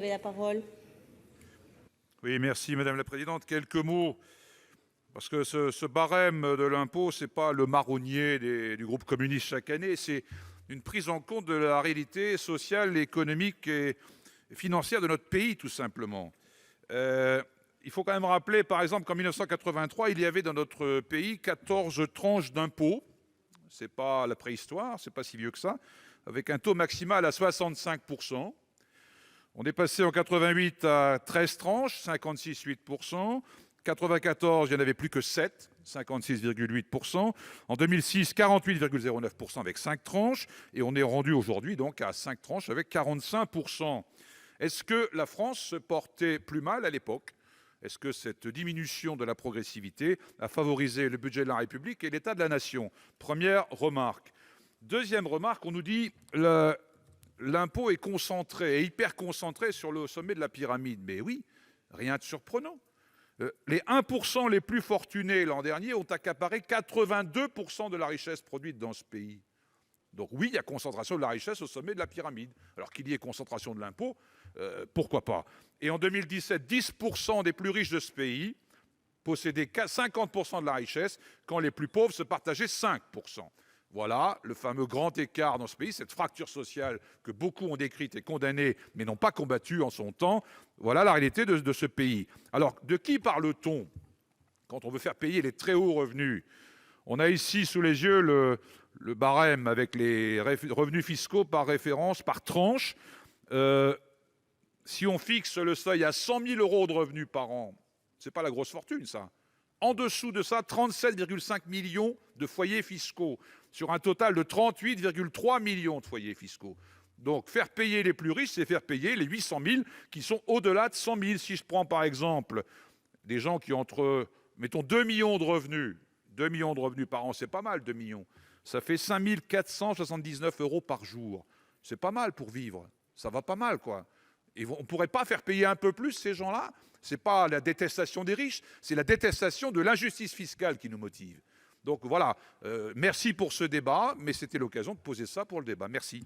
avez la parole. Oui, merci Madame la Présidente. Quelques mots, parce que ce barème de l'impôt, ce n'est pas le marronnier du groupe communiste chaque année, c'est une prise en compte de la réalité sociale, économique et financière de notre pays, tout simplement. Il faut quand même rappeler, par exemple, qu'en 1983, il y avait dans notre pays 14 tranches d'impôts. Ce n'est pas la préhistoire, ce n'est pas si vieux que ça, avec un taux maximal à 65%. On est passé en 88 à 13 tranches, 56,8%. 94, il n'y en avait plus que 7, 56,8%. En 2006, 48,09% avec 5 tranches. Et on est rendu aujourd'hui donc à 5 tranches avec 45%. Est-ce que la France se portait plus mal à l'époque ? Est-ce que cette diminution de la progressivité a favorisé le budget de la République et l'état de la nation ? Première remarque. Deuxième remarque, on nous dit l'impôt est concentré, est hyper concentré sur le sommet de la pyramide. Mais oui, rien de surprenant. Les 1% les plus fortunés l'an dernier ont accaparé 82% de la richesse produite dans ce pays. Donc oui, il y a concentration de la richesse au sommet de la pyramide. Alors qu'il y ait concentration de l'impôt, pourquoi pas ? Et en 2017, 10% des plus riches de ce pays possédaient 50% de la richesse, quand les plus pauvres se partageaient 5%. Voilà le fameux grand écart dans ce pays, cette fracture sociale que beaucoup ont décrite et condamnée, mais n'ont pas combattue en son temps. Voilà la réalité de ce pays. Alors, de qui parle-t-on quand on veut faire payer les très hauts revenus ? On a ici sous les yeux le barème avec les revenus fiscaux par référence, par tranche. Si on fixe le seuil à 100 000 euros de revenus par an, c'est pas la grosse fortune, ça. En dessous de ça, 37,5 millions de foyers fiscaux, sur un total de 38,3 millions de foyers fiscaux. Donc, faire payer les plus riches, c'est faire payer les 800 000 qui sont au-delà de 100 000. Si je prends par exemple des gens qui ont entre, mettons, 2 millions de revenus, 2 millions de revenus par an, c'est pas mal, 2 millions. Ça fait 5 479 euros par jour. C'est pas mal pour vivre. Ça va pas mal, quoi. Et on ne pourrait pas faire payer un peu plus ces gens-là ? Ce n'est pas la détestation des riches, c'est la détestation de l'injustice fiscale qui nous motive. Donc voilà, merci pour ce débat, mais c'était l'occasion de poser ça pour le débat. Merci.